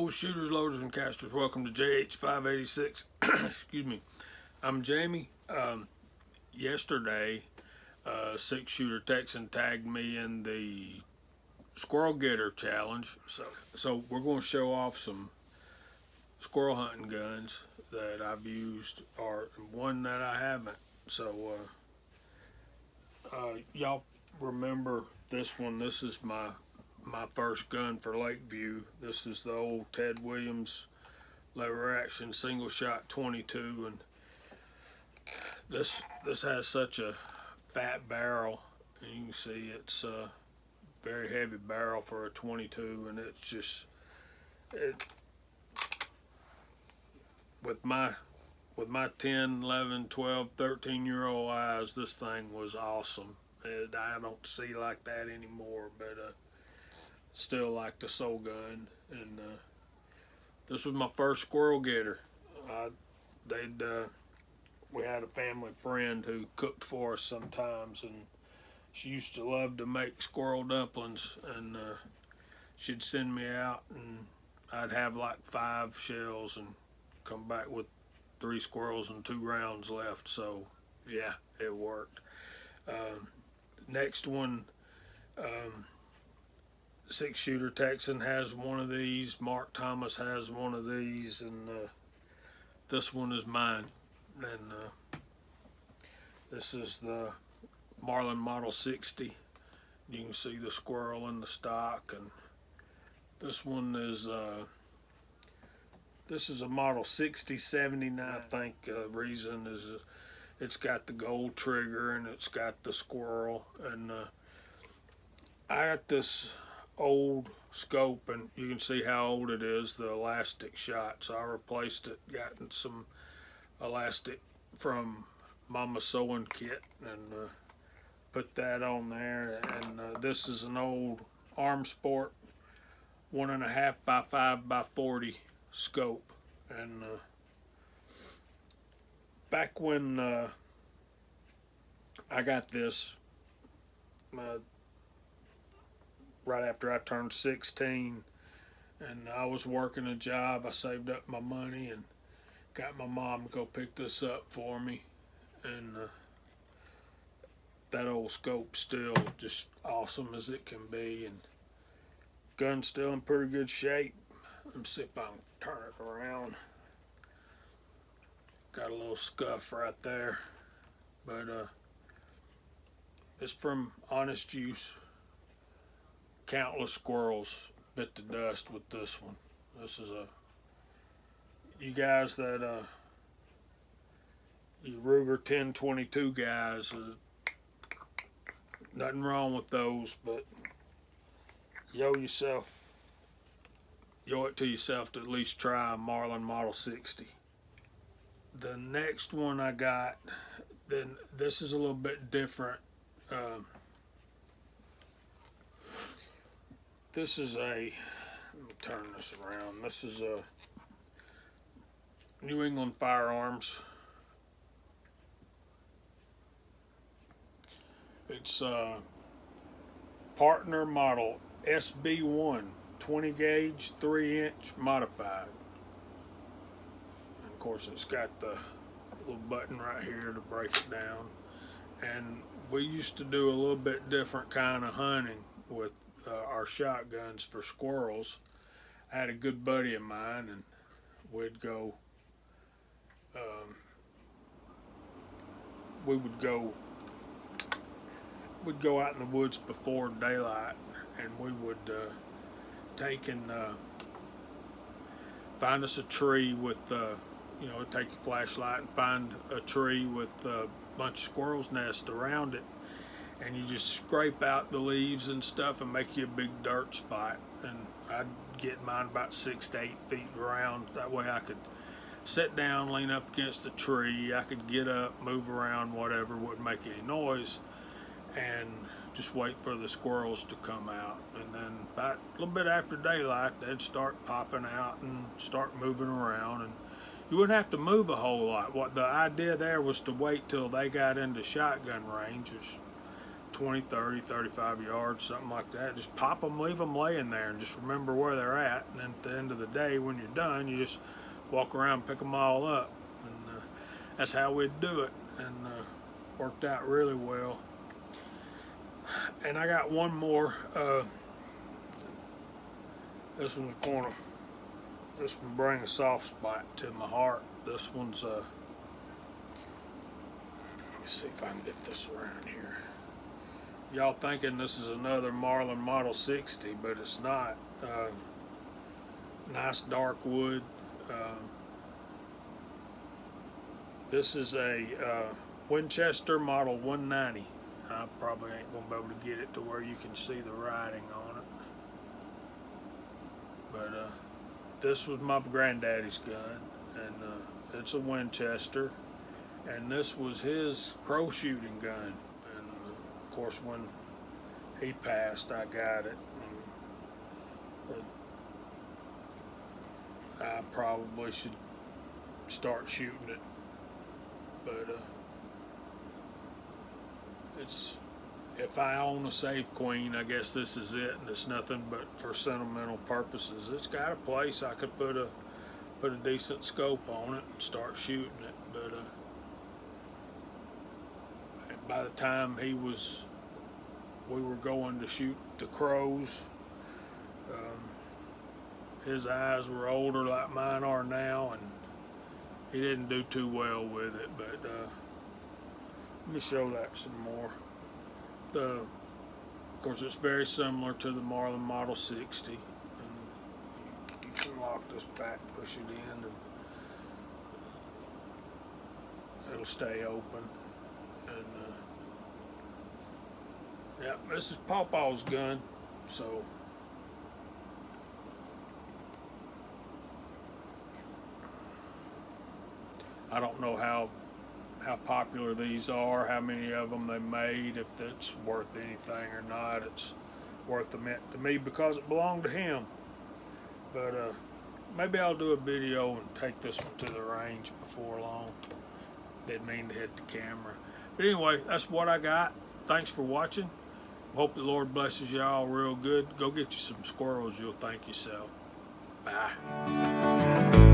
Hello, shooters, loaders, and casters. Welcome to JH586. Excuse me. I'm Jamie. Yesterday, Sixshootertexan tagged me in the Squirrel Getter challenge. So we're going to show off some squirrel hunting guns that I've used, or one that I haven't. So y'all remember this one? This is my first gun for Lakeview. This is the old Ted Williams lever action single shot 22, and this has such a fat barrel, and you can see it's a very heavy barrel for a 22, and it's just with my 10, 11, 12, 13-year-old eyes, this thing was awesome. I don't see like that anymore, but still like the soul gun. And this was my first Squirrel Getter. We had a family friend who cooked for us sometimes, and she used to love to make squirrel dumplings, and she'd send me out, and I'd have like 5 shells and come back with 3 squirrels and 2 rounds left. So yeah, it worked. Next one, Sixshootertexan has one of these. Mark Thomas has one of these, and this one is mine. And this is the Marlin Model 60. You can see the squirrel in the stock, and this one is this is a Model 6079. I think the reason is it's got the gold trigger and it's got the squirrel. And I got this old scope, and you can see how old it is, the elastic shot. So I replaced it, gotten some elastic from Mama's sewing kit, and put that on there. And this is an old Arm Sport 1.5 by 5 by 40 scope. And back when I got this, right after I turned 16, and I was working a job, I saved up my money and got my mom to go pick this up for me. And that old scope's still just awesome as it can be, and gun's still in pretty good shape. Let me see if I can turn it around. Got a little scuff right there, but it's from honest use. Countless squirrels bit the dust with this one. This is you guys that you Ruger 1022 guys, nothing wrong with those, but you owe it to yourself to at least try a Marlin Model 60. The next one I got, then this is a little bit different. This is let me turn this around. This is a New England Firearms. It's partner model SB1, 20 gauge, 3-inch modified. And of course it's got the little button right here to break it down. And we used to do a little bit different kind of hunting with our shotguns for squirrels. I had a good buddy of mine, and we'd go out in the woods before daylight, and we would take and find us a tree with take a flashlight and find a tree with a bunch of squirrels' nests around it, and you just scrape out the leaves and stuff and make you a big dirt spot. And I'd get mine about 6 to 8 feet around. That way I could sit down, lean up against the tree. I could get up, move around, whatever, wouldn't make any noise, and just wait for the squirrels to come out. And then about a little bit after daylight, they'd start popping out and start moving around, and you wouldn't have to move a whole lot. What the idea there was to wait till they got into shotgun range, which 20, 30, 35 yards, something like that. Just pop them, leave them laying there, and just remember where they're at. And then at the end of the day, when you're done, you just walk around and pick them all up. And that's how we'd do it, and worked out really well. And I got one more. This one bring a soft spot to my heart. This one's let me see if I can get this around here. Y'all thinking this is another Marlin Model 60, but it's not. Nice dark wood. This is a Winchester Model 190. I probably ain't gonna be able to get it to where you can see the writing on it. But this was my granddaddy's gun, and it's a Winchester. And this was his crow shooting gun. And of course, when he passed, I got it. And I probably should start shooting it, but it's, if I own a Save Queen, I guess this is it, and it's nothing but for sentimental purposes. It's got a place I could put a decent scope on it and start shooting it, but by the time we were going to shoot the crows, his eyes were older like mine are now, and he didn't do too well with it. But let me show that some more. Of course, it's very similar to the Marlin Model 60. And you can lock this back, push it in, and it'll stay open. And yeah, this is Pawpaw's gun, so I don't know how popular these are, how many of them they made, if that's worth anything or not. It's worth a mint to me because it belonged to him. But maybe I'll do a video and take this one to the range before long. Didn't mean to hit the camera. But anyway, that's what I got. Thanks for watching. Hope the Lord blesses y'all real good. Go get you some squirrels. You'll thank yourself. Bye.